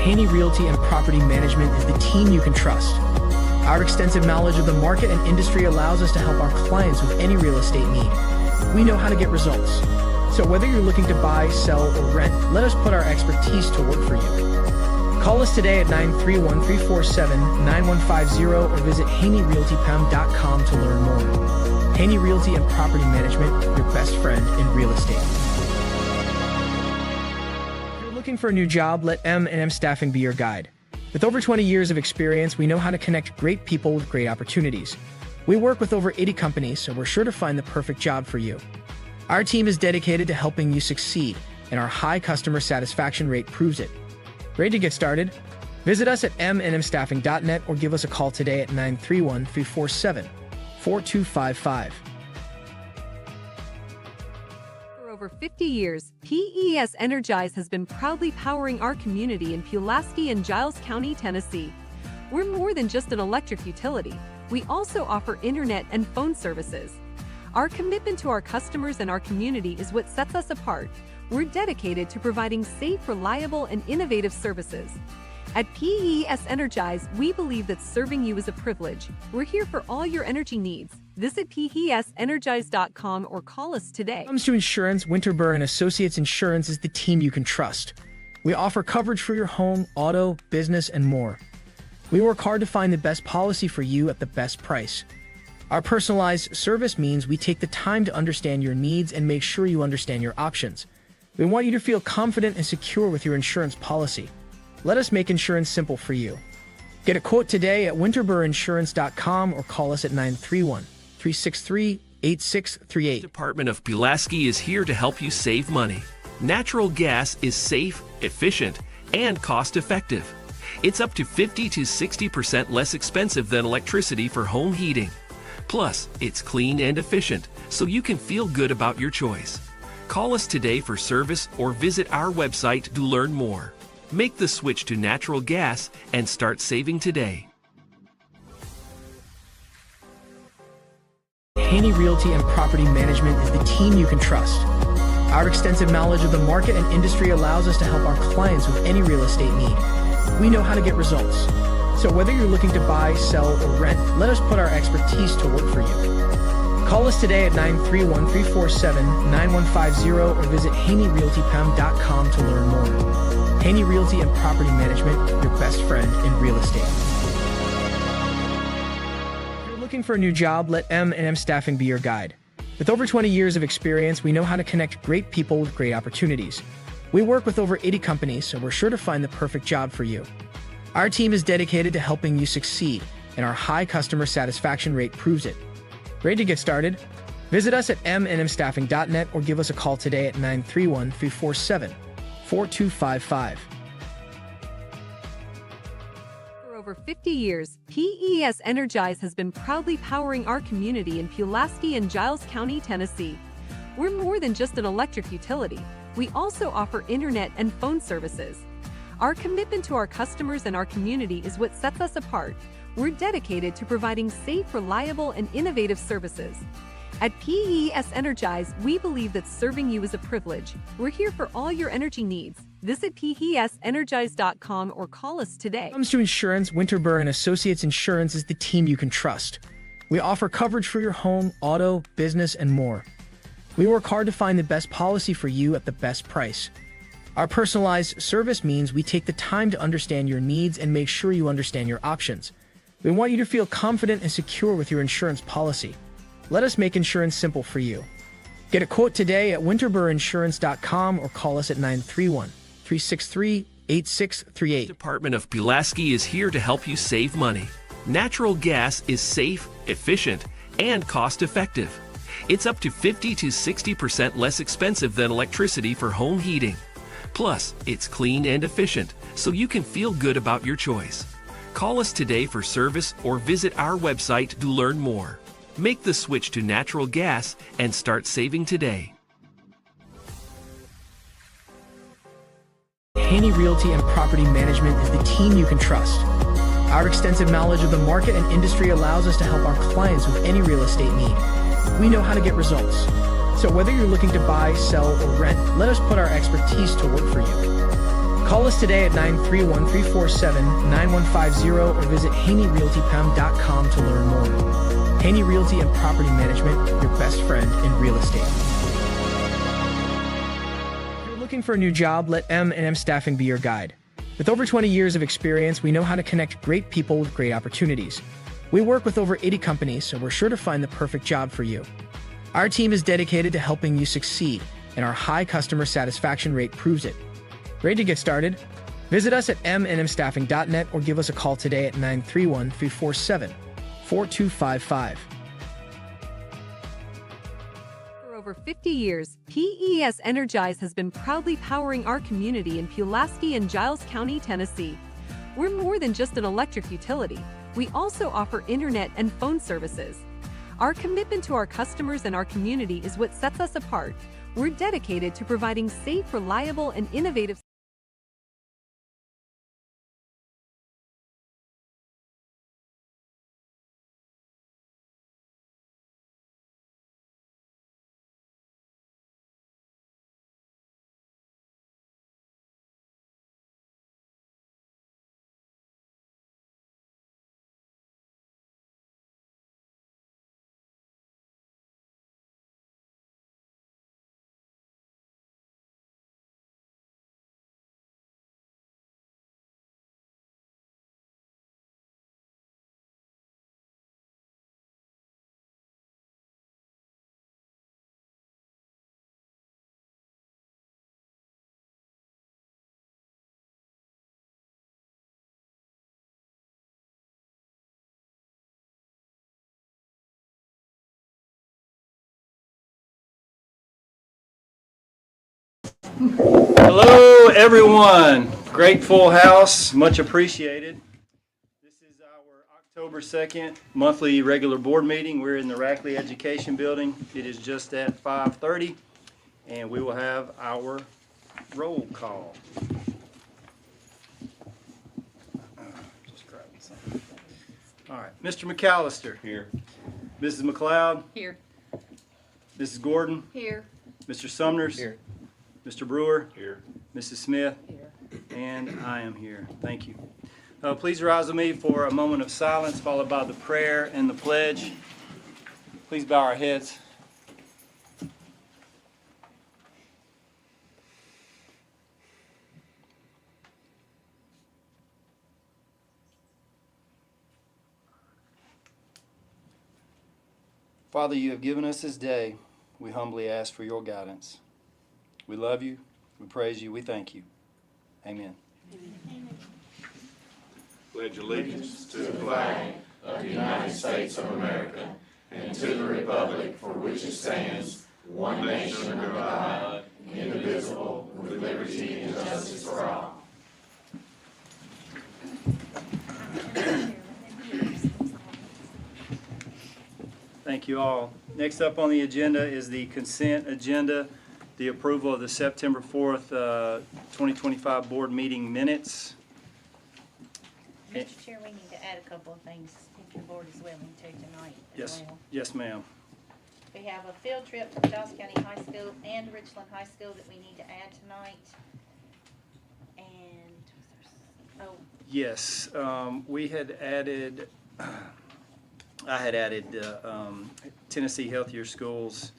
Haney Realty and Property Management is the team you can trust. Our extensive knowledge of the market and industry allows us to help our clients with any real estate need. We know how to get results. So whether you're looking to buy, sell, or rent, let us put our expertise to work for you. Call us today at 931-347-9150 or visit HaneyRealtyPM.com to learn more. Haney Realty and Property Management, your best friend in real estate. If you're looking for a new job, let M&M Staffing be your guide. With over 20 years of experience, we know how to connect great people with great opportunities. We work with over 80 companies, so we're sure to find the perfect job for you. Our team is dedicated to helping you succeed, and our high customer satisfaction rate proves it. Ready to get started? Visit us at mnmstaffing.net or give us a call today at 931-347-4255. For over 50 years, PES Energize has been proudly powering our community in Pulaski and Giles County, Tennessee. We're more than just an electric utility. We also offer internet and phone services. Our commitment to our customers and our community is what sets us apart. We're dedicated to providing safe, reliable, and innovative services. At PES Energize, we believe that serving you is a privilege. We're here for all your energy needs. Visit PESEnergize.com or call us today. When it comes to insurance, Winterburn and Associates Insurance is the team you can trust. We offer coverage for your home, auto, business, and more. We work hard to find the best policy for you at the best price. Our personalized service means we take the time to understand your needs and make sure you understand your options. We want you to feel confident and secure with your insurance policy. Let us make insurance simple for you. Get a quote today at winterburinsurance.com or call us at 931-363-8638. Department of Pulaski is here to help you save money. Natural gas is safe, efficient, and cost-effective. It's up to 50 to 60% less expensive than electricity for home heating. Plus, it's clean and efficient, so you can feel good about your choice. Call us today for service or visit our website to learn more. Make the switch to natural gas and start saving today. Haney Realty and Property Management is the team you can trust. Our extensive knowledge of the market and industry allows us to help our clients with any real estate need. We know how to get results. So whether you're looking to buy, sell, or rent, let us put our expertise to work for you. Call us today at 931-347-9150 or visit HaneyRealtyPM.com to learn more. Haney Realty and Property Management, your best friend in real estate. If you're looking for a new job, let M&M Staffing be your guide. With over 20 years of experience, we know how to connect great people with great opportunities. We work with over 80 companies, so we're sure to find the perfect job for you. Our team is dedicated to helping you succeed, and our high customer satisfaction rate proves it. Ready to get started? Visit us at mnmstaffing.net or give us a call today at 931-347-4255. For over 50 years, PES Energize has been proudly powering our community in Pulaski and Giles County, Tennessee. We're more than just an electric utility. We also offer internet and phone services. Our commitment to our customers and our community is what sets us apart. We're dedicated to providing safe, reliable, and innovative services. At PES Energize, we believe that serving you is a privilege. We're here for all your energy needs. Visit PESEnergize.com or call us today. When it comes to insurance, Winterburn and Associates Insurance is the team you can trust. We offer coverage for your home, auto, business, and more. We work hard to find the best policy for you at the best price. Our personalized service means we take the time to understand your needs and make sure you understand your options. We want you to feel confident and secure with your insurance policy. Let us make insurance simple for you. Get a quote today at winterburinsurance.com or call us at 931-363-8638. Department of Pulaski is here to help you save money. Natural gas is safe, efficient, and cost-effective. It's up to 50 to 60% less expensive than electricity for home heating. Plus, it's clean and efficient, so you can feel good about your choice. Call us today for service or visit our website to learn more. Make the switch to natural gas and start saving today. Haney Realty and Property Management is the team you can trust. Our extensive knowledge of the market and industry allows us to help our clients with any real estate need. We know how to get results. So whether you're looking to buy, sell, or rent, let us put our expertise to work for you. Call us today at 931-347-9150 or visit HaneyRealtyPM.com to learn more. Haney Realty and Property Management, your best friend in real estate. If you're looking for a new job, let M&M Staffing be your guide. With over 20 years of experience, we know how to connect great people with great opportunities. We work with over 80 companies, so we're sure to find the perfect job for you. Our team is dedicated to helping you succeed, and our high customer satisfaction rate proves it. Ready to get started? Visit us at mnmstaffing.net or give us a call today at 931-347-4255. For over 50 years, PES Energize has been proudly powering our community in Pulaski and Giles County, Tennessee. We're more than just an electric utility. We also offer internet and phone services. Our commitment to our customers and our community is what sets us apart. We're dedicated to providing safe, reliable, and innovative Hello, everyone. Great full house. Much appreciated. This is our October 2nd monthly regular board meeting. We're in the Rackley Education Building. It is just at 5:30, and we will have our roll call. Just grabbing something. All right. Mr. McAllister. Here. Mrs. McLeod. Here. Mrs. Gordon. Here. Mr. Sumners. Here. Mr. Brewer. Here. Mrs. Smith. Here. And I am here. Thank you. Please rise with me for a moment of silence, followed by the prayer and the pledge. Please bow our heads. Father, you have given us this day. We humbly ask for your guidance. We love you. We praise you. We thank you. Amen. Pledge allegiance to the flag of the United States of America and to the republic for which it stands, one nation under God, indivisible, with liberty and justice for all. Thank you all. Next up on the agenda is the consent agenda, the approval of the September 4th, 2025 board meeting minutes. Mr. Chair, we need to add a couple of things if your board is willing to tonight as Yes, well. yes, ma'am. We have a field trip to Giles County High School and Richland High School that we need to add tonight. And, Yes, we had added, I had added Tennessee Healthier Schools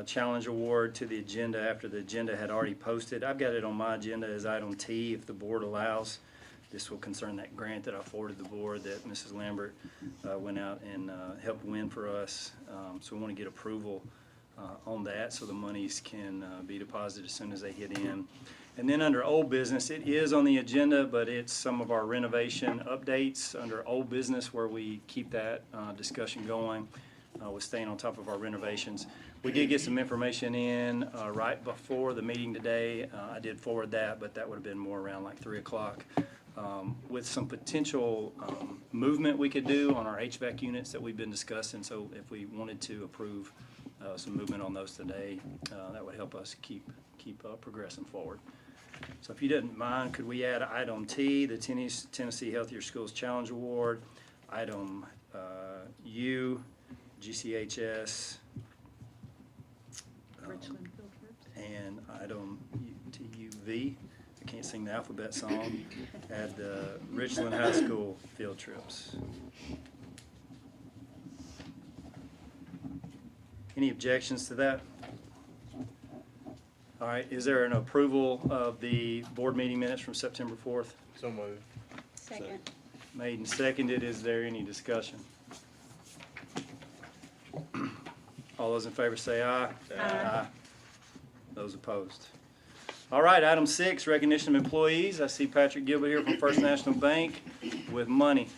Challenge Award to the agenda after the agenda had already posted. I've got it on my agenda as item T if the board allows. This will concern that grant that I forwarded the board that Mrs. Lambert went out and helped win for us. So we want to get approval on that so the monies can be deposited as soon as they hit in. And then under old business, it is on the agenda, but it's some of our renovation updates under old business where we keep that discussion going with staying on top of our renovations. We did get some information in right before the meeting today. I did forward that, but that would have been more around like 3 o'clock. With some potential movement we could do on our HVAC units that we've been discussing. So if we wanted to approve some movement on those today, that would help us keep progressing forward. So if you didn't mind, could we add item T, the Tennessee Healthier Schools Challenge Award, item U, GCHS, Richland field trips. and item TUV. can't sing the alphabet song, at the Richland High School field trips. Any objections to that? All right, is there an approval of the board meeting minutes from September 4th? So moved. Second. Made and seconded. Is there any discussion? All those in favor say aye. Aye. Those opposed. All right, item 6, recognition of employees. I see Patrick Gilbert here from First National Bank with money.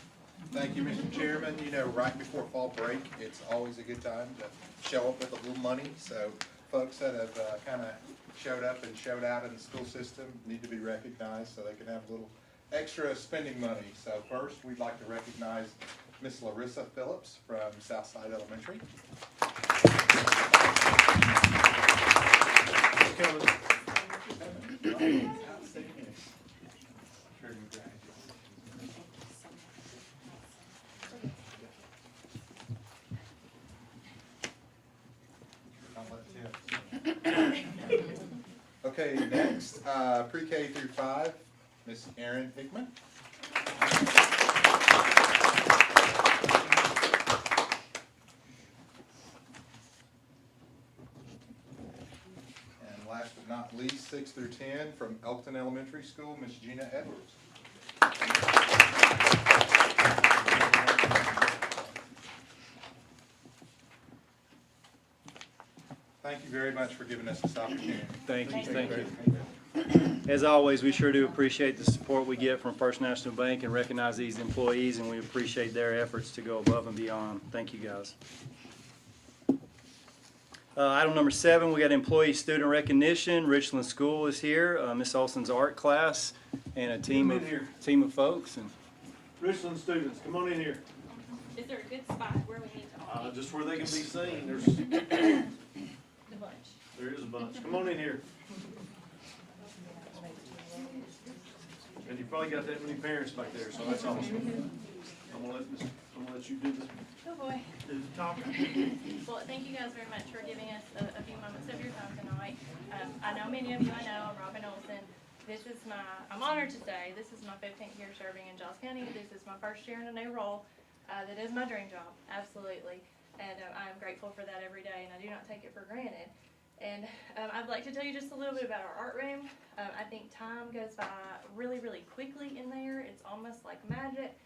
Thank you, Mr. Chairman. You know, right before fall break, it's always a good time to show up with a little money. So folks that have kind of showed up and showed out in the school system need to be recognized so they can have a little extra spending money. So first, we'd like to recognize Miss Larissa Phillips from Southside Elementary. Okay, next, pre-K through 5, Miss Erin Hickman. And last but not least, 6 through 10, from Elkton Elementary School, Miss Gina Edwards. Thank you very much for giving us this opportunity. Thank you. As always, we sure do appreciate the support we get from First National Bank and recognize these employees, and we appreciate their efforts to go above and beyond. Thank you, guys. Item number 7, we got employee student recognition. Richland School is here, Miss Olson's art class, and a team of folks. And Richland students, come on in here. Is there a good spot where we need to all Just where they can be seen. the bunch? There is a bunch. Come on in here. And you probably got that many parents back there, so that's awesome. I'm gonna let you do this. Oh, boy. Do the talking. Well, thank you guys very much for giving us a few moments of your time tonight. I know many of you I know. I'm Robin Olson. I'm honored to say, this is my 15th year serving in Giles County. This is my first year in a new role. That is my dream job, absolutely. And I'm grateful for that every day, and I do not take it for granted. And I'd like to tell you just a little bit about our art room. I think time goes by really, really quickly in there. It's almost like magic.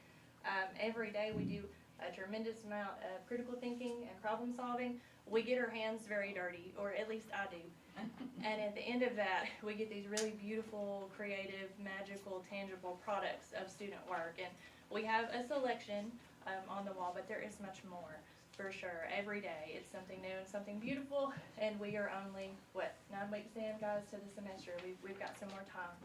Every day we do a tremendous amount of critical thinking and problem solving. We get our hands very dirty, or at least I do. And at the end of that, we get these really beautiful, creative, magical, tangible products of student work. And we have a selection on the wall, but there is much more, for sure. Every day it's something new and something beautiful, and we are only, 9 weeks in, guys, to the semester. We've got some more time.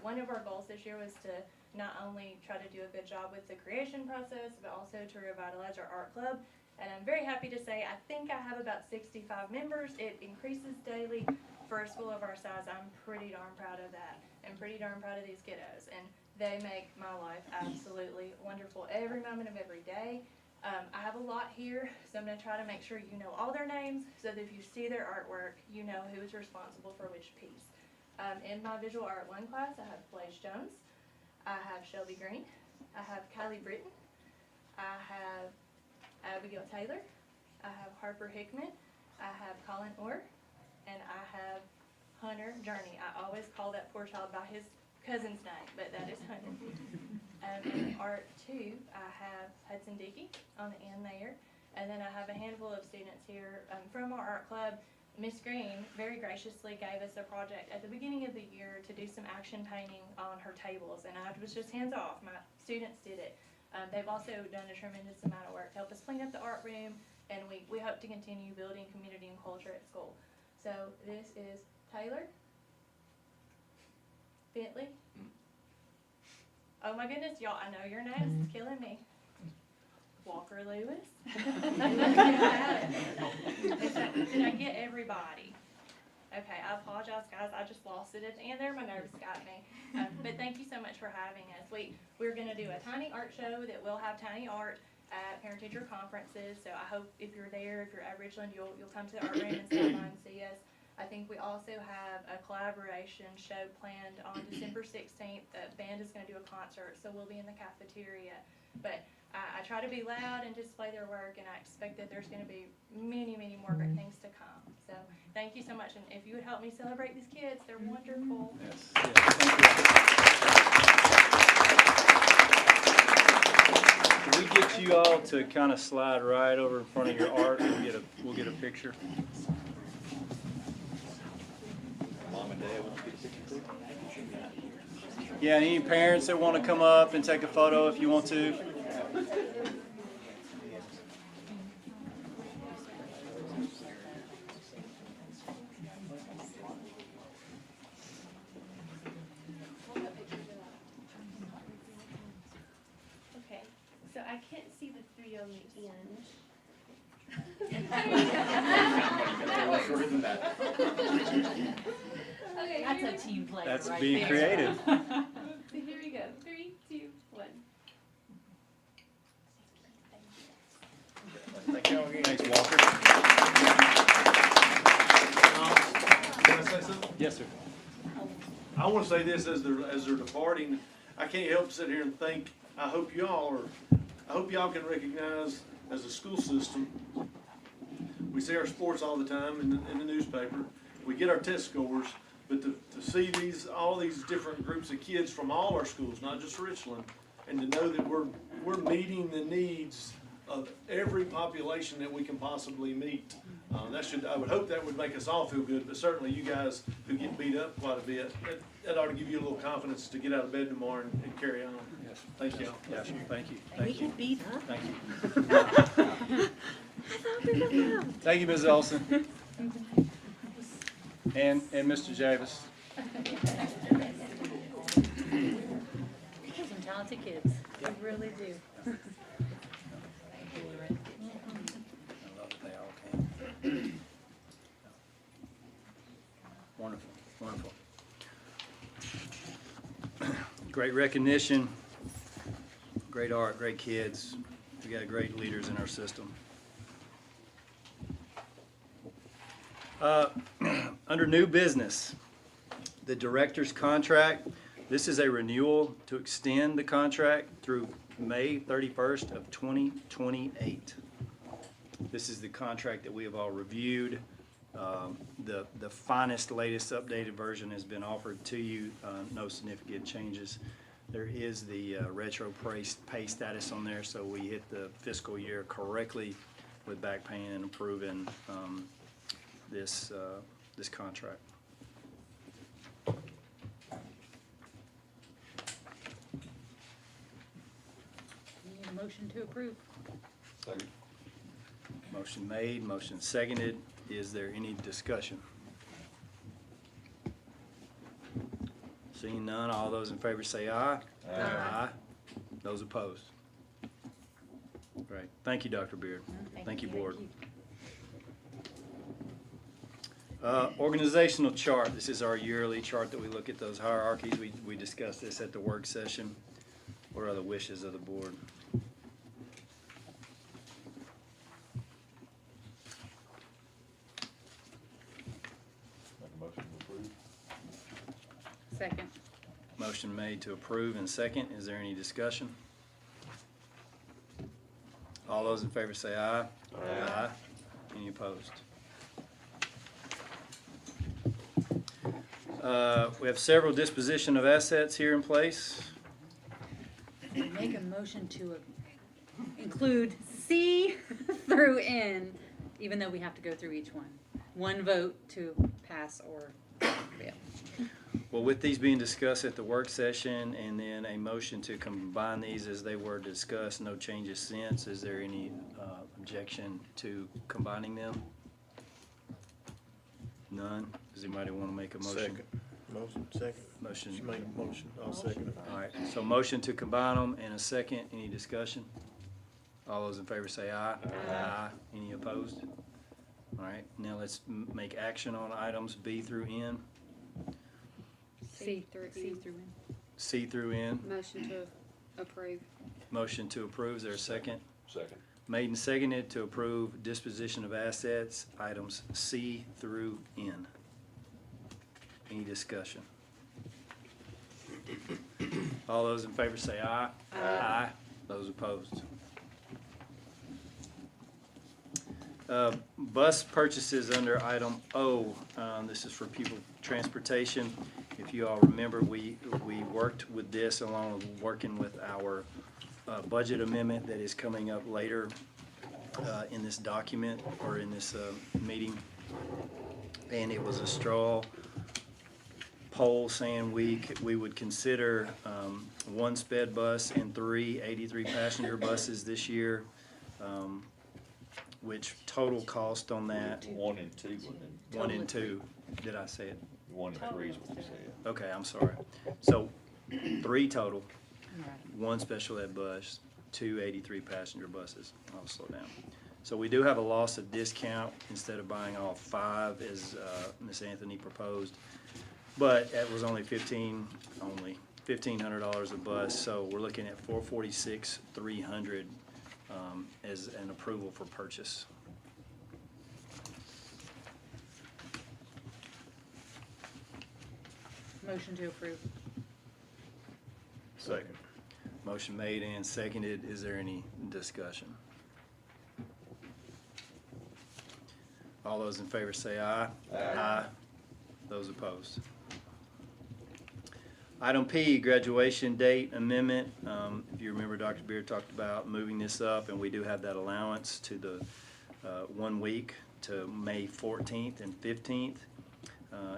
One of our goals this year was to not only try to do a good job with the creation process, but also to revitalize our art club. And I'm very happy to say I think I have about 65 members. It increases daily. For a school of our size, I'm pretty darn proud of that. I'm pretty darn proud of these kiddos, and they make my life absolutely wonderful every moment of every day. I have a lot here, so I'm going to try to make sure you know all their names, so that if you see their artwork, you know who is responsible for which piece. In my Visual Art 1 class, I have Blaise Jones, I have Shelby Green, I have Kylie Britton, I have Abigail Taylor, I have Harper Hickman, I have Colin Orr, and I have Hunter Journey. I always call that poor child by his cousin's name, but that is Hunter. In Art 2, I have Hudson Dickey on the end there, and then I have a handful of students here from our art club. Miss Green very graciously gave us a project at the beginning of the year to do some action painting on her tables, and I was just hands off. My students did it. They've also done a tremendous amount of work to help us clean up the art room, and we hope to continue building community and culture at school. So this is Taylor, Bentley. Oh my goodness, y'all, I know your names, it's killing me. Walker Lewis. Did I get everybody? Okay, I apologize, guys. I just lost it at the end there. My nerves got me. But thank you so much for having us. We're going to do a tiny art show that will have tiny art at parent-teacher conferences. So I hope if you're there, if you're at Richland, you'll come to the art room and stop by and see us. I think we also have a collaboration show planned on December 16th. The band is going to do a concert, so we'll be in the cafeteria. But I try to be loud and display their work, and I expect that there's going to be many, many more great things to come. So thank you so much, and if you would help me celebrate these kids, they're wonderful. Yes. Can we get you all to kind of slide right over in front of your art and we'll get a picture? Mom and Dad, want to get a picture too? Yeah, any parents that want to come up and take a photo if you want to. Okay, so I can't see the three on the end. Okay, That's a team player That's right being there. creative. So here we go. 3, 2, 1. Thanks, Walker. Can I say something? Yes, sir. I want to say this as they're departing. I can't help sit here and think, I hope y'all can recognize as a school system, we see our sports all the time in the newspaper. We get our test scores, but to see all these different groups of kids from all our schools, not just Richland, and to know that we're meeting the needs of every population that we can possibly meet. I would hope that would make us all feel good, but certainly you guys who get beat up quite a bit, that ought to give you a little confidence to get out of bed tomorrow and carry on. Yes. Thank you. Yes, thank you. We Thank you. get beat up. Thank you. I thought we were allowed. Thank you, Ms. Olson. And Mr. Javis. Some talented kids. We really do. I love that they all came. Wonderful, wonderful. Great recognition, great art, great kids. We got great leaders in our system. Under new business, the director's contract. This is a renewal to extend the contract through May 31st of 2028. This is the contract that we have all reviewed. The finest, latest updated version has been offered to you. No significant changes. There is the retro pay status on there, so we hit the fiscal year correctly with back paying and approving this contract. Need a motion to approve. Second. Motion made, motion seconded. Is there any discussion? Seeing none, all those in favor say aye. Aye. Those opposed? Great. Thank you, Dr. Beard. Thank you, Board. Organizational chart. This is our yearly chart that we look at those hierarchies. We discussed this at the work session. What are the wishes of the board? Make a motion to approve. Second. Motion made to approve and second. Is there any discussion? All those in favor say aye. Aye. Any opposed? We have several disposition of assets here in place. Make a motion to include C through N, even though we have to go through each one. One vote to pass or fail. Well, with these being discussed at the work session and then a motion to combine these as they were discussed, no changes since, is there any objection to combining them? None? Does anybody want to make a motion? Second. Motion, second. Motion. She made a motion, I'll second it. All right, so motion to combine them and a second. Any discussion? All those in favor say aye. Aye. Any opposed? All right, now let's make action on items B through N. C through C E. through N. C through N. Motion to approve. Motion to approve, is there a second? Second. Made and seconded to approve disposition of assets, items C through N. Any discussion? All those in favor say aye. Aye. Those opposed. Bus purchases under item O. This is for pupil transportation. If you all remember, we worked with this along with working with our budget amendment that is coming up later in this document or in this meeting. And it was a straw poll saying we would consider one sped bus and 3 83-passenger buses this year, which total cost on that, 1 and 2, wasn't it? 1 and 2, did I say it? 1 and 3 is what you said. Okay, I'm sorry. So 3 total, 1 special ed bus, 2 83-passenger buses. I'll slow down. So we do have a loss of discount instead of buying all 5 as Ms. Anthony proposed. But it was only $1,500 a bus, so we're looking at $446,300 as an approval for purchase. Motion to approve. Second. Motion made and seconded. Is there any discussion? All those in favor say aye. Aye. Those opposed. Item P, graduation date amendment. If you remember, Dr. Beard talked about moving this up, and we do have that allowance to the 1 week to May 14th and 15th.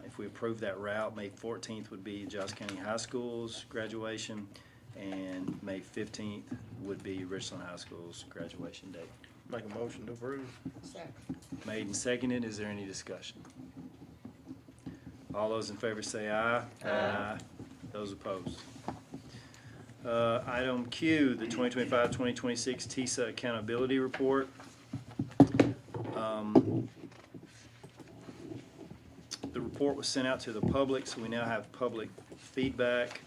If we approve that route, May 14th would be Giles County High School's graduation, and May 15th would be Richland High School's graduation date. Make a motion to approve. Second. Made and seconded. Is there any discussion? All those in favor say aye. Aye. Those opposed. Item Q, the 2025-2026 TISA Accountability Report. The report was sent out to the public, so we now have public feedback.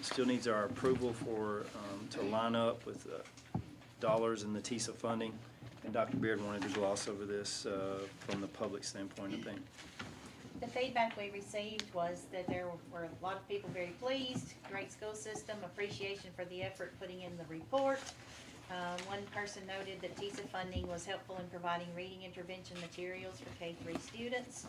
Still needs our approval for to line up with dollars in the TISA funding. And Dr. Beard wanted to gloss over this from the public standpoint, I think. The feedback we received was that there were a lot of people very pleased, great school system, appreciation for the effort putting in the report. One person noted that TISA funding was helpful in providing reading intervention materials for K-3 students.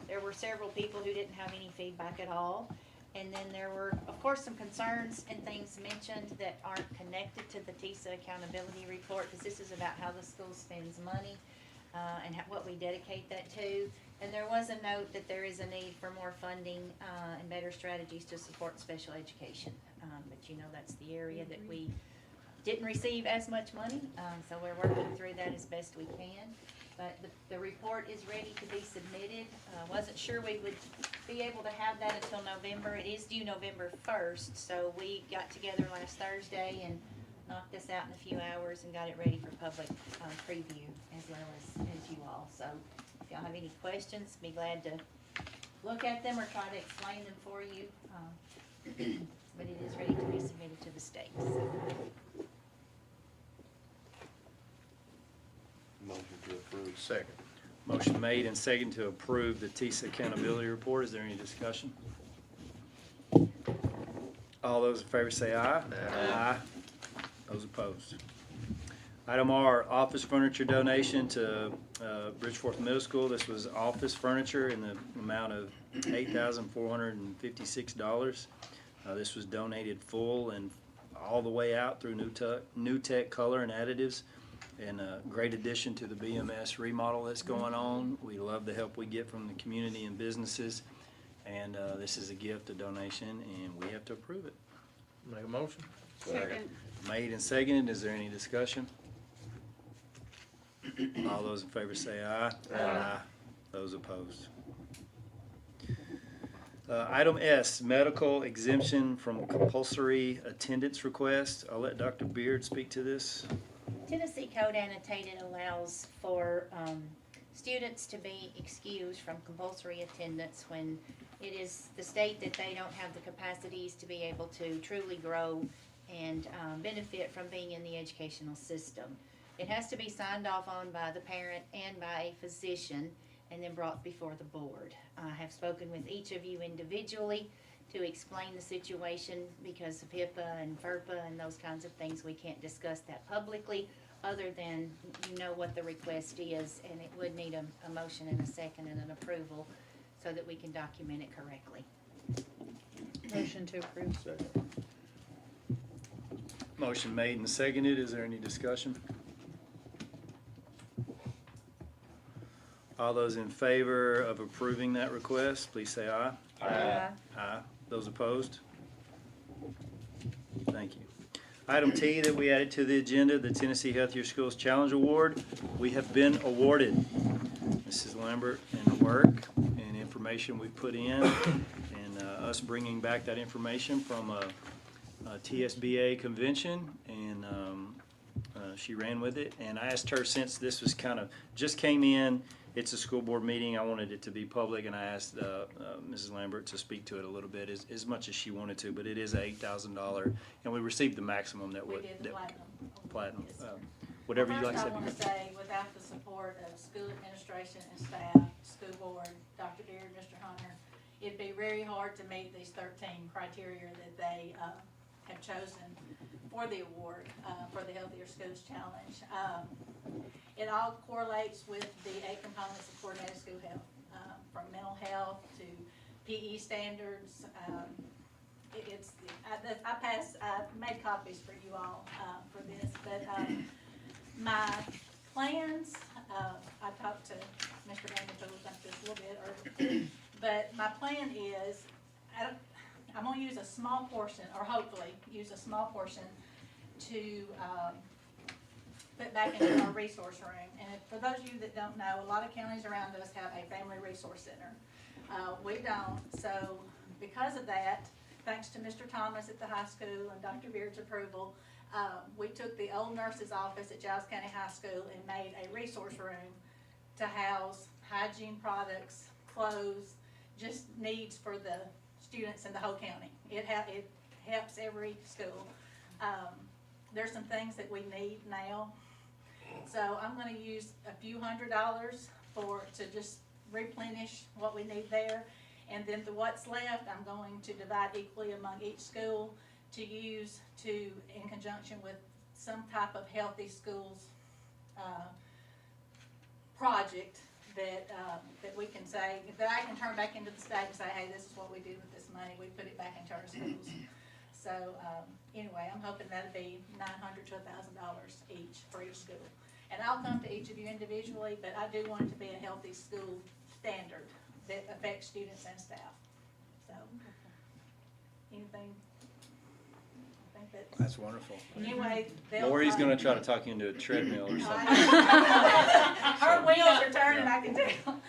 There were several people who didn't have any feedback at all. And then there were, of course, some concerns and things mentioned that aren't connected to the TISA accountability report, because this is about how the school spends money and what we dedicate that to. And there was a note that there is a need for more funding and better strategies to support special education. But you know that's the area that we didn't receive as much money, so we're working through that as best we can. But the report is ready to be submitted. Wasn't sure we would be able to have that until November. It is due November 1st, so we got together last Thursday and knocked this out in a few hours and got it ready for public preview as well as you all. So if y'all have any questions, be glad to look at them or try to explain them for you. But it is ready to be submitted to the state. Motion to approve. Second. Motion made and seconded to approve the TISA accountability report. Is there any discussion? All those in favor say aye. Aye. Those opposed. Item R, office furniture donation to Bridgeforth Middle School. This was office furniture in the amount of $8,456. This was donated full and all the way out through New Tech Color and Additives, and a great addition to the BMS remodel that's going on. We love the help we get from the community and businesses, and this is a gift, a donation, and we have to approve it. Make a motion. Second. Made and seconded. Is there any discussion? All those in favor say aye. Aye. Those opposed. Item S, medical exemption from compulsory attendance request. I'll let Dr. Beard speak to this. Tennessee Code Annotated allows for students to be excused from compulsory attendance when it is the state that they don't have the capacities to be able to truly grow and benefit from being in the educational system. It has to be signed off on by the parent and by a physician, and then brought before the board. I have spoken with each of you individually to explain the situation. Because of HIPAA and FERPA and those kinds of things, we can't discuss that publicly, other than you know what the request is, and it would need a motion and a second and an approval so that we can document it correctly. Motion to approve. Motion made and seconded. Is there any discussion? All those in favor of approving that request, please say aye. Aye. Aye. Those opposed? Thank you. Item T that we added to the agenda, the Tennessee Healthier Schools Challenge Award. We have been awarded. Mrs. Lambert and the work and information we put in, and us bringing back that information from a TSBA convention, and she ran with it. And I asked her, since this was kind of just came in, it's a school board meeting, I wanted it to be public, and I asked Mrs. Lambert to speak to it a little bit, as much as she wanted to, but it is $8,000, and we received the maximum that We would. did the Platinum. Yes. Whatever you like to say. First, I want to say, without the support of school administration and staff, school board, Dr. Deere, Mr. Hunter, it'd be very hard to meet these 13 criteria that they have chosen for the award, for the Healthier Schools Challenge. It all correlates with the 8 components of coordinated school health, from mental health to PE standards. I made copies for you all for this, but my plans, I talked to Mr. Vanderpool about this a little bit earlier, but my plan is, I'm gonna use a small portion, or hopefully use a small portion to put back into our resource room. And for those of you that don't know, a lot of counties around us have a family resource center. We don't, so because of that, thanks to Mr. Thomas at the high school and Dr. Beard's approval, we took the old nurse's office at Giles County High School and made a resource room to house hygiene products, clothes, just needs for the students in the whole county. It helps every school. There's some things that we need now. So I'm gonna use a few $100s to just replenish what we need there. And then what's left, I'm going to divide equally among each school to use in conjunction with some type of healthy schools project that we can say, that I can turn back into the state and say, hey, this is what we did with this money. We put it back into our schools. So anyway, I'm hoping that'll be $900 to $1,000 each for each school. And I'll come to each of you individually, but I do want it to be a healthy school standard that affects students and staff. So, anything? I think That's wonderful. Anyway, Lori's gonna try to talk you into a treadmill or something. Her wheels are turning, I can tell.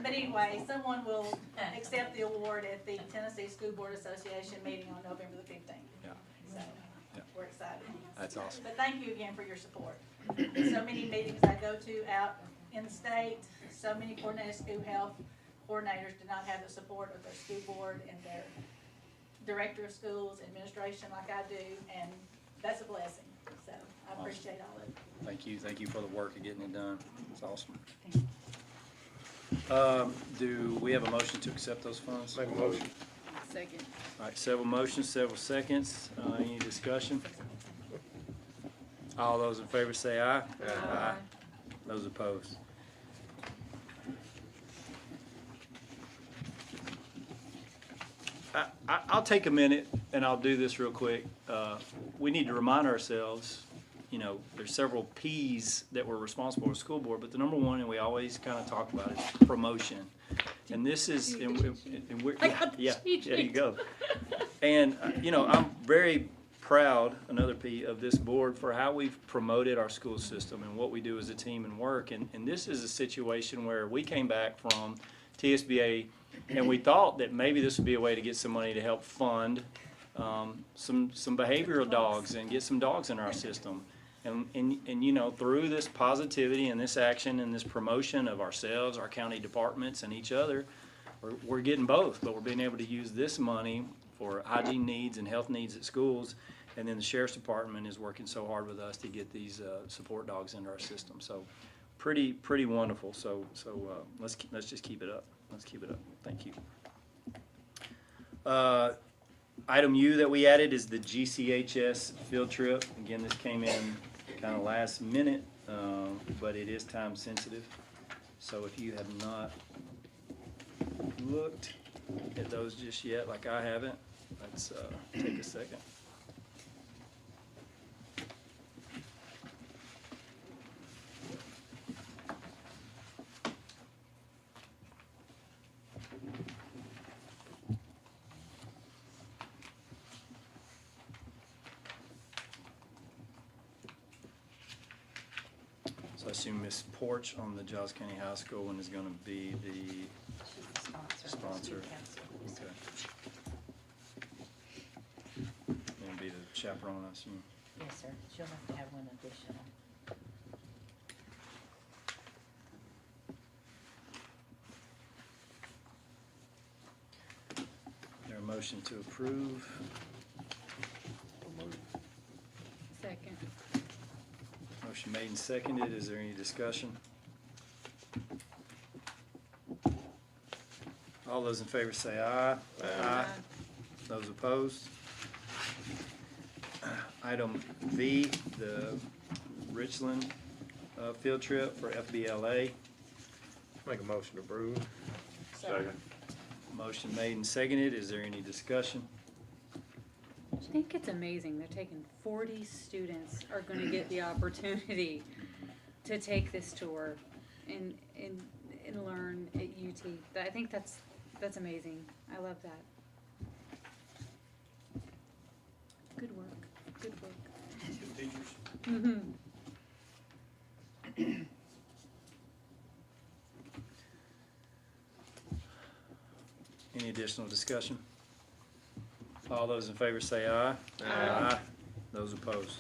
But anyway, someone will accept the award at the Tennessee School Board Association meeting on November the 15th. Yeah. So, we're excited. That's awesome. But thank you again for your support. So many meetings I go to out in the state, so many coordinated school health coordinators do not have the support of their school board and their director of schools, administration like I do, and that's a blessing. So I appreciate all of it. Thank you. Thank you for the work of getting it done. It's awesome. Do we have a motion to accept those funds? Make a motion. Second. All right, several motions, several seconds. Any discussion? All those in favor say aye. Aye. Those opposed? I'll take a minute and I'll do this real quick. We need to remind ourselves, you know, there's several P's that we're responsible for the school board, but the number one, and we always kind of talk about, is promotion. And this is, and we're, yeah, there you go. And, you know, I'm very proud, another P, of this board for how we've promoted our school system and what we do as a team and work. And this is a situation where we came back from TSBA and we thought that maybe this would be a way to get some money to help fund some behavioral dogs and get some dogs in our system. And you know, through this positivity and this action and this promotion of ourselves, our county departments, and each other, we're getting both. But we're being able to use this money for hygiene needs and health needs at schools. And then the sheriff's department is working so hard with us to get these support dogs into our system. So pretty wonderful. So let's just keep it up. Let's keep it up. Thank you. Item U that we added is the GCHS field trip. Again, this came in kind of last minute, but it is time sensitive. So if you have not looked at those just yet, like I haven't, let's take a second. So I assume Ms. Porch on the Giles County High School one is going to be the She's the sponsor. Okay. And be the chaperone, I assume. Yes, sir. She'll have to have one additional. There a motion to approve? Second. Motion made and seconded. Is there any discussion? All those in favor say aye. Aye. Those opposed? Item V, the Richland field trip for FBLA. Make a motion to approve. Second. Motion made and seconded. Is there any discussion? I think it's amazing. They're taking 40 students are going to get the opportunity to take this tour and learn at UT. I think that's amazing. I love that. Good work. Good work. Good teachers. Mm-hmm. Any additional discussion? All those in favor say aye. Aye. Those opposed?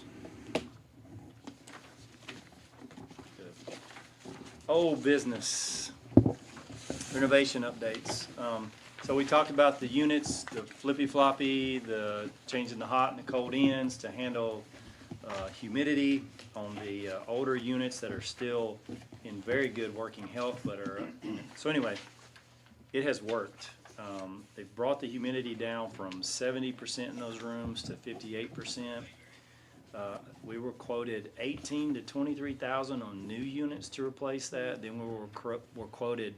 Good. Old business. Renovation updates. So we talked about the units, the flippy floppy, the changing the hot and the cold ends to handle humidity on the older units that are still in very good working health, but are, so anyway, it has worked. They've brought the humidity down from 70% in those rooms to 58%. We were quoted 18 to 23,000 on new units to replace that. Then we were quoted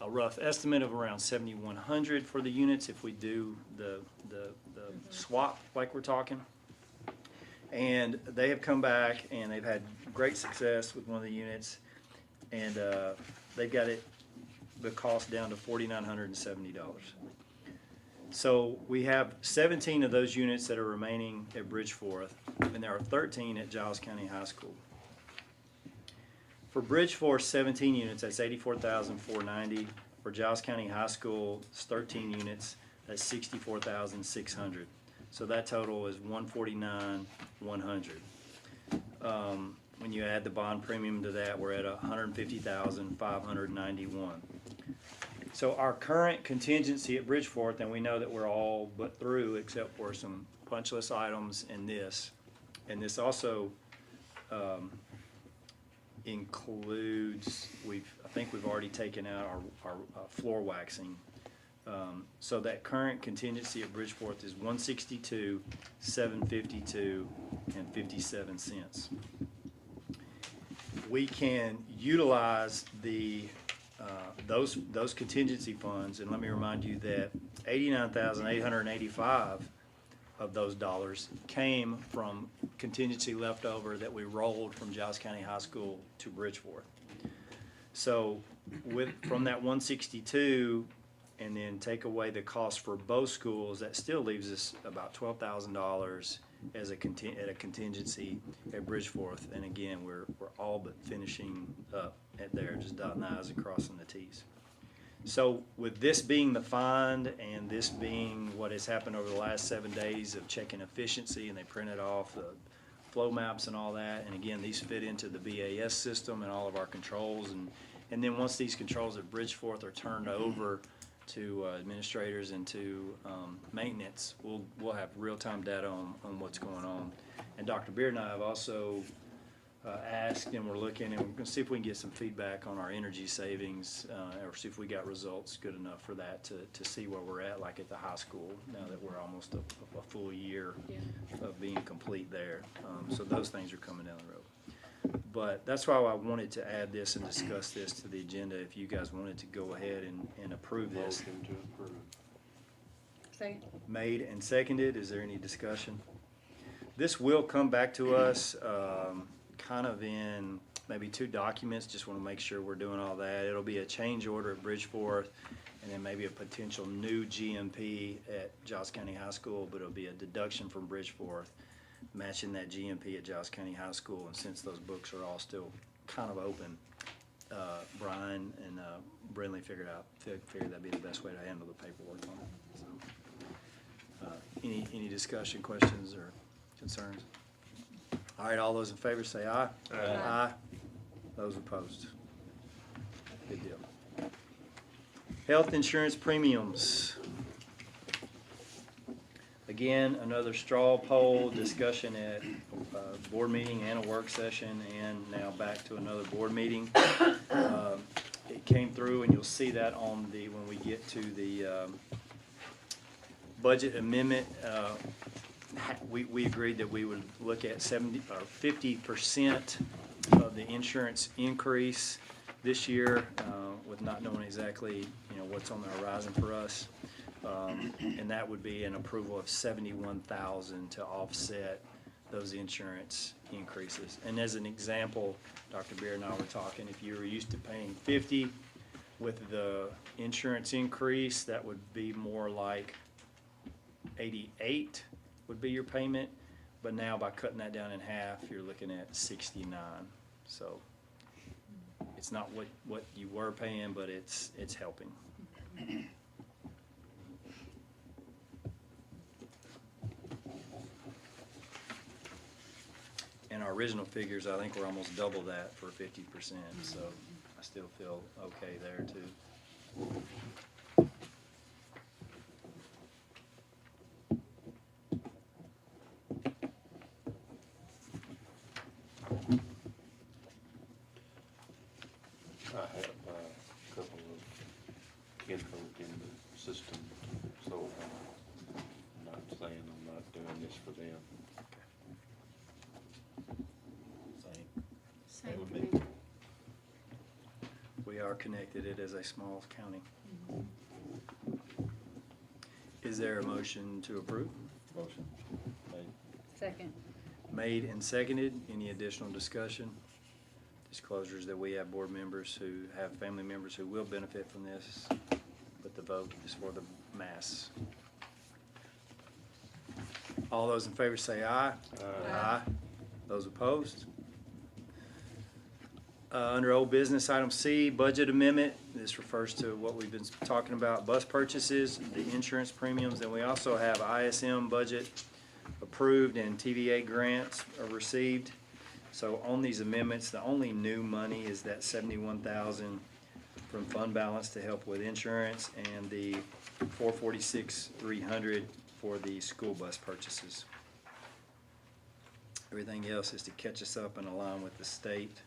a rough estimate of around 7,100 for the units if we do the swap like we're talking. And they have come back and they've had great success with one of the units, and they've got the cost down to $4,970. So we have 17 of those units that are remaining at Bridgeforth, and there are 13 at Giles County High School. For Bridgeforth, 17 units, that's $84,490. For Giles County High School, it's 13 units, that's $64,600. So that total is $149,100. When you add the bond premium to that, we're at $150,591. So our current contingency at Bridgeforth, and we know that we're all but through except for some punch list items and this also includes, I think we've already taken out our floor waxing. So that current contingency at Bridgeforth is $162, $752, and 57 cents. We can utilize those contingency funds, and let me remind you that $89,885 of those dollars came from contingency leftover that we rolled from Giles County High School to Bridgeforth. So from that 162, and then take away the cost for both schools, that still leaves us about $12,000 as a contingency at Bridgeforth. And again, we're all but finishing up at there, just dotting the i's and crossing the t's. So with this being the find and this being what has happened over the last 7 days of checking efficiency, and they printed off the flow maps and all that, and again, these fit into the BAS system and all of our controls, and then once these controls at Bridgeforth are turned over to administrators and to maintenance, we'll have real-time data on what's going on. And Dr. Beard and I have also asked, and we're looking, and we're gonna see if we can get some feedback on our energy savings, or see if we got results good enough for that to see where we're at, like at the high school, now that we're almost a full year of being complete there. So those things are coming down the road. But that's why I wanted to add this and discuss this to the agenda, if you guys wanted to go ahead and approve this. Motion to approve. Second. Made and seconded, is there any discussion? This will come back to us, kind of in maybe 2 documents, just want to make sure we're doing all that. It'll be a change order at Bridgeforth, and then maybe a potential new GMP at Giles County High School, but it'll be a deduction from Bridgeforth, matching that GMP at Giles County High School, and since those books are all still kind of open, Brian and Brindley figured that'd be the best way to handle the paperwork on it. So, any discussion, questions, or concerns? All right, all those in favor say aye. Aye. Those opposed? Good deal. Health insurance premiums. Again, another straw poll discussion at a board meeting and a work session, and now back to another board meeting. It came through, and you'll see that on when we get to the budget amendment. We agreed that we would look at 50% of the insurance increase this year, with not knowing exactly, what's on the horizon for us. And that would be an approval of $71,000 to offset those insurance increases. And as an example, Dr. Beer and I were talking, if you were used to paying $50 with the insurance increase, that would be more like $88 would be your payment, but now by cutting that down in half, you're looking at $69. So it's not what you were paying, but it's helping. And our original figures, I think, were almost double that for 50%, so I still feel okay there too. I have a couple of kinfolk in the system, so I'm not saying I'm not doing this for them. Same would for be. me. We are connected. It is a small county. Is there a motion to approve? Motion made. Second. Made and seconded. Any additional discussion? Disclosures that we have board members who have family members who will benefit from this, but the vote is for the mass. All those in favor say aye. Aye. Those opposed? Under old business, item C, budget amendment. This refers to what we've been talking about, bus purchases, the insurance premiums, and we also have ISM budget approved and TVA grants are received. So on these amendments, the only new money is that $71,000 from fund balance to help with insurance, and the $446,300 for the school bus purchases. Everything else is to catch us up and align with the state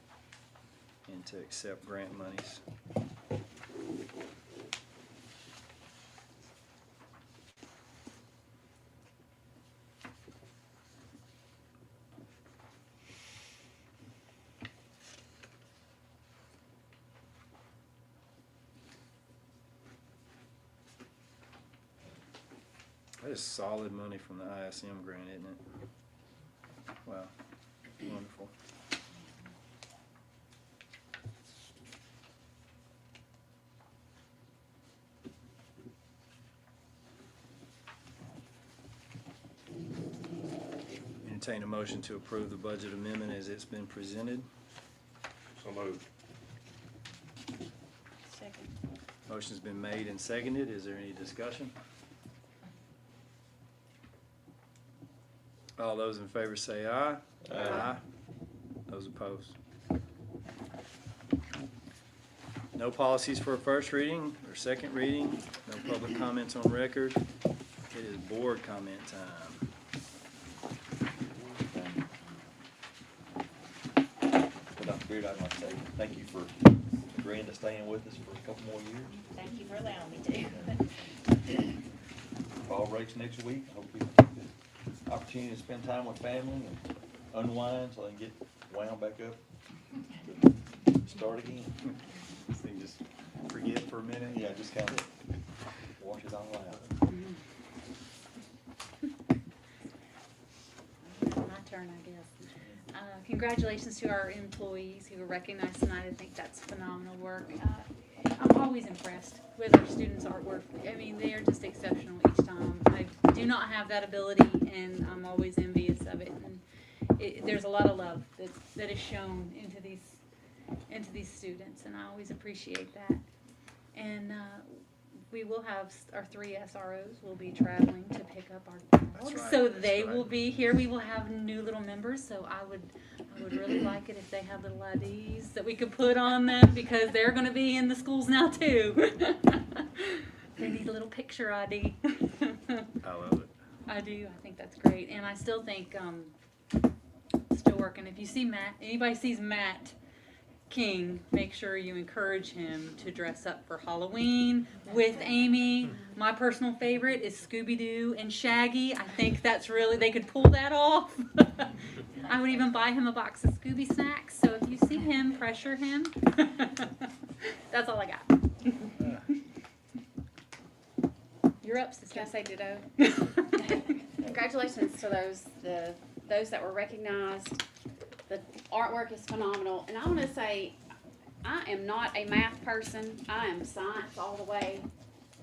and to accept grant monies. That is solid money from the ISM grant, isn't it? Wow, wonderful. Entertain a motion to approve the budget amendment as it's been presented. So moved. Second. Motion's been made and seconded. Is there any discussion? All those in favor say aye. Aye. Those opposed? No policies for a first reading or second reading. No public comments on record. It is board comment time. Spirit, I'd like to say thank you for agreeing to staying with us for a couple more years. Thank you for allowing me to. Fall breaks next week. I hope we get the opportunity to spend time with family and unwind so they can get wound back up. Start again. So you just forget for a minute. Yeah, just kind of wash it all out. My turn, I guess. Congratulations to our employees who were recognized tonight. I think that's phenomenal work. I'm always impressed with our students' artwork. I mean, they are just exceptional each time. I do not have that ability, and I'm always envious of it. And there's a lot of love that is shown into these students, and I always appreciate that. And we will have our 3 SROs will be traveling to pick up our dogs, right, so that's they right. will be here. We will have new little members, so I would really like it if they have little IDs that we could put on them, because they're going to be in the schools now too. They need a little picture ID. I love it. I do. I think that's great, and I still think still working. If you see Matt, anybody sees Matt King, make sure you encourage him to dress up for Halloween with Amy. My personal favorite is Scooby-Doo and Shaggy. I think that's really, they could pull that off. I would even buy him a box of Scooby snacks, so if you see him, pressure him. That's all I got. You're up, sister. Can I say ditto? Congratulations to those that were recognized. The artwork is phenomenal, and I want to say, I am not a math person. I am science all the way,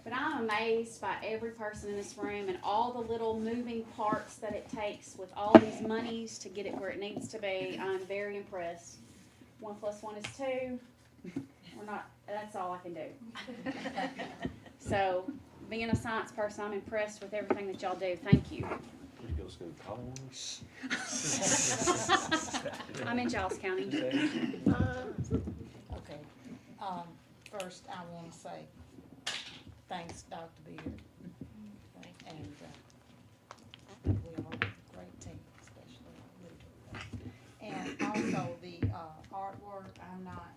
but I'm amazed by every person in this room and all the little moving parts that it takes with all these monies to get it where it needs to be. I'm very impressed. 1 + 1 is 2. We're not. That's all I can do. So, being a science person, I'm impressed with everything that y'all do. Thank you. Did you go to school in Collingwood? I'm in Giles County. Okay, first I want to say thanks, Dr. Beard, and we are a great team, especially Luther. And also the artwork, I'm not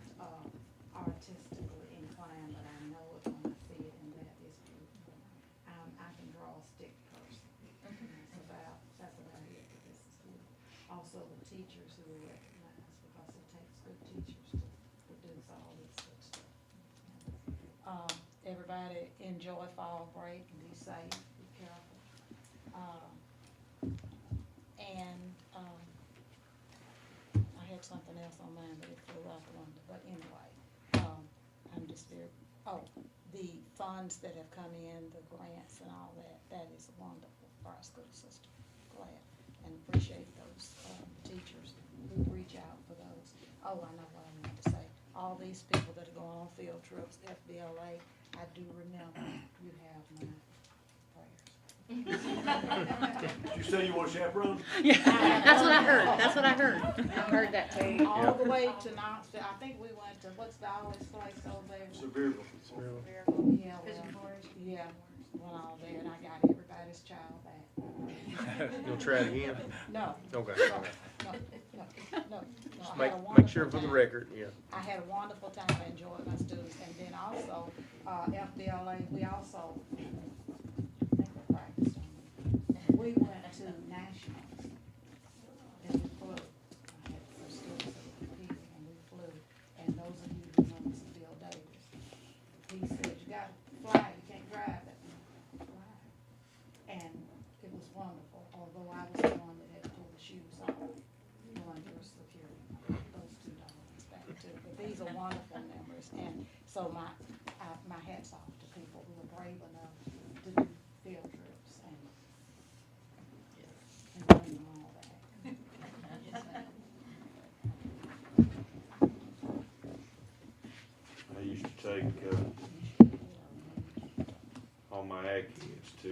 artistically inclined, but I know it when I see it, and that is beautiful. I can draw a stick person. That's about it for this school. Also the teachers who are recognized, because it takes good teachers to produce all this good stuff. Everybody enjoy fall break and be safe, be careful. I had something else on mine, but it flew out the window. But anyway, I'm just very, the funds that have come in, the grants and all that, that is wonderful for our school system. Glad and appreciate those teachers who reach out for those. Oh, I know what I wanted to say. All these people that are going on field trips, FBLA, I do remember you have my prayers. Did you say you want a chaperone? Yeah, that's what I heard. That's what I heard. I heard that too. All the way to Knoxville. I think we went to, what's the always place over there? Sevierville. Yeah, yeah, went all there, and I got everybody's child back. You'll try it again? No. Okay. No. Just I had a make sure for wonderful the time. record, yeah. I had a wonderful time. I enjoyed my students, and then also, FBLA, we also, I think we practiced on it. We went to nationals, and we flew. I had some students that were competing, and we flew. And those of you who know Mr. Bill Davis, he said, you gotta fly, you can't drive it. Fly. And it was wonderful, although I was the one that had to pull the shoes off, going through security. Those two dogs back too, but these are wonderful memories, and so my hat's off to people who are brave enough to do field trips and bring them all back. I used to take all my ag kids to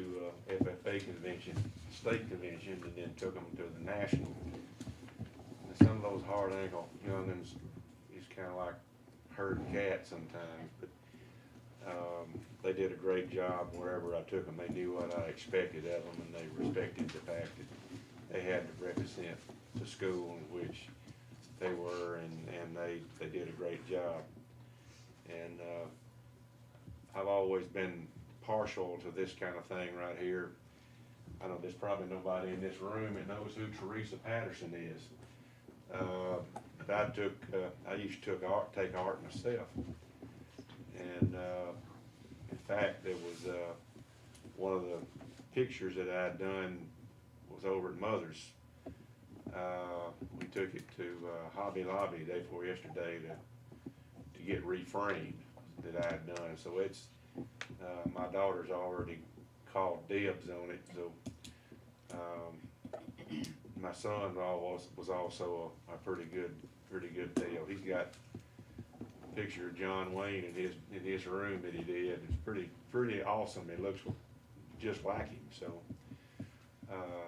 FFA convention, state convention, and then took them to the national. And some of those hard ankle youngins is kind of like herding cats sometimes, but they did a great job wherever I took them. They knew what I expected of them, and they respected the fact that they had to represent the school in which they were, and they did a great job. And I've always been partial to this kind of thing right here. I know there's probably nobody in this room that knows who Teresa Patterson is. But I used to take art myself. And in fact, there was one of the pictures that I had done was over at Mother's. We took it to Hobby Lobby day before yesterday to get reframed that I had done. So it's my daughter's already called dibs on it. So my son was also a pretty good deal. He's got a picture of John Wayne in his room that he did. It's pretty awesome. It looks just like him. So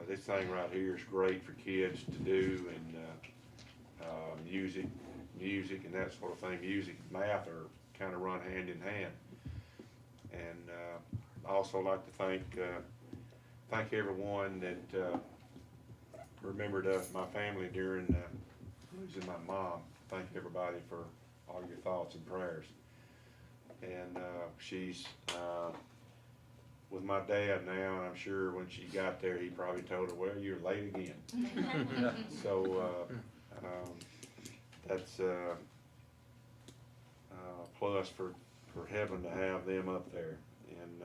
this thing right here is great for kids to do, and music and that sort of thing. Music and math are kind of run hand in hand. And I also like to thank everyone that remembered my family during losing my mom. Thank everybody for all your thoughts and prayers. And she's with my dad now, and I'm sure when she got there, he probably told her, "Well, you're late again." So that's a plus for heaven to have them up there. And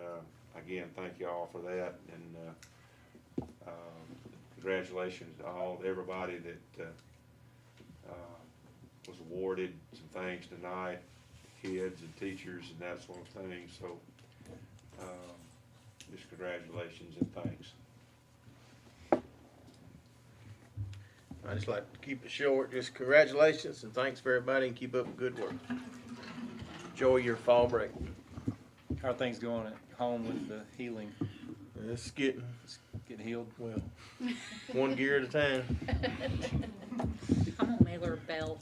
again, thank you all for that, and congratulations to everybody that was awarded some things tonight, kids and teachers and that sort of thing. So just congratulations and thanks. I just like to keep it short. Just congratulations and thanks for everybody, and keep up the good work. Enjoy your fall break. How are things going at home with the healing? It's getting healed? Well, one gear at a time. I'm gonna mail her a bell.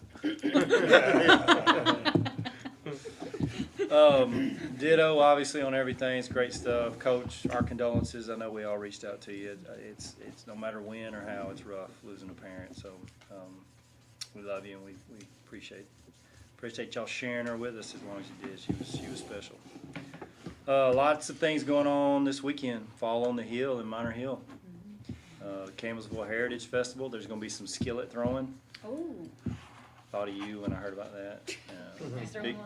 Ditto, obviously, on everything. It's great stuff. Coach, our condolences. I know we all reached out to you. It's no matter when or how, it's rough losing a parent. So we love you, and we appreciate y'all sharing her with us as long as you did. She was special. Lots of things going on this weekend. Fall on the Hill in Minor Hill. Campbellsville Heritage Festival. There's going to be some skillet throwing. Oh. Thought of you when I heard about that. Big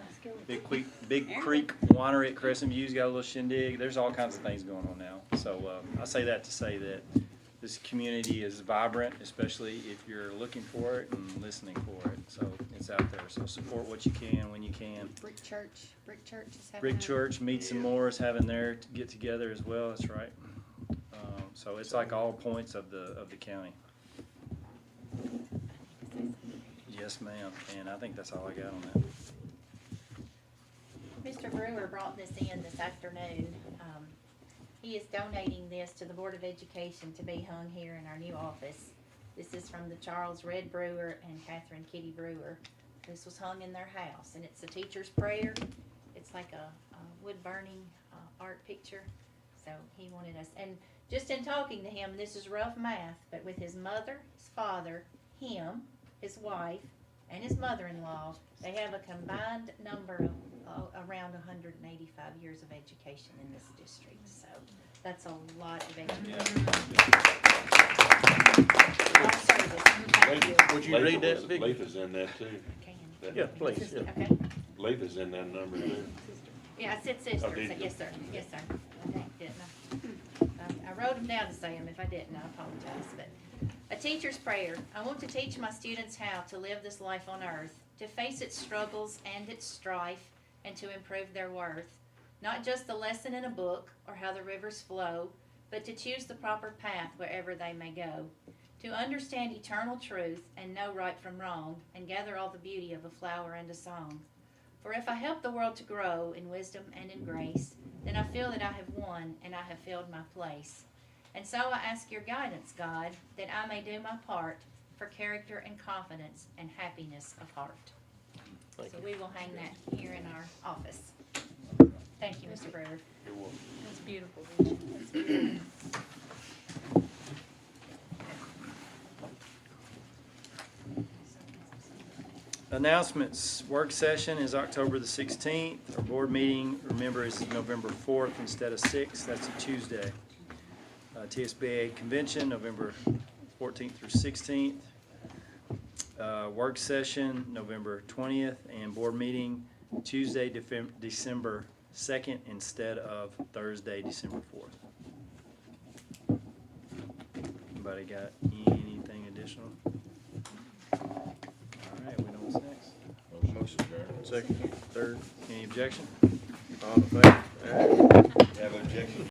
Big Creek Winery at Crescent View's got a little shindig. There's all kinds of things going on now. So I say that to say that this community is vibrant, especially if you're looking for it and listening for it. So it's out there. So support what you can when you can. Brick Church is having Brick Church, Meets and More is having their get together as well. That's right. So it's like all points of the county. Yes, ma'am. And I think that's all I got on that. Mr. Brewer brought this in this afternoon. He is donating this to the Board of Education to be hung here in our new office. This is from the Charles Red Brewer and Catherine Kitty Brewer. This was hung in their house, and it's a teacher's prayer. It's like a wood-burning art picture. So he wanted us, and just in talking to him, this is rough math, but with his mother, his father, him, his wife, and his mother-in-law, they have a combined number of around 185 years of education in this district. So that's a lot of education. Would you read that, Vic? Letha's in that too. Yeah, please. Yeah. Okay. Letha's in that number too. Yeah, I said sister. Oh, did you? Yes, sir. Yes, sir. Okay, didn't I? I wrote them down to say them. If I didn't, I apologize. But a teacher's prayer. I want to teach my students how to live this life on earth, to face its struggles and its strife, and to improve their worth. Not just the lesson in a book or how the rivers flow, but to choose the proper path wherever they may go. To understand eternal truth and know right from wrong, and gather all the beauty of a flower and a song. For if I help the world to grow in wisdom and in grace, then I feel that I have won and I have filled my place. And so I ask your guidance, God, that I may do my part for character and confidence and happiness of heart. So we will hang that here in our office. Thank you, Mr. Brewer. You're welcome. That's beautiful. That's beautiful. Announcements, work session is October the 16th. Our board meeting, remember, is November 4th instead of 6th. That's a Tuesday. TSBA convention, November 14th through 16th. Work session, November 20th, and board meeting, Tuesday, December 2nd instead of Thursday, December 4th. Anybody got anything additional? All right, we know what's next. Motion adjourned. Second, third. Any objection? All in favor? Aye. Have an objection?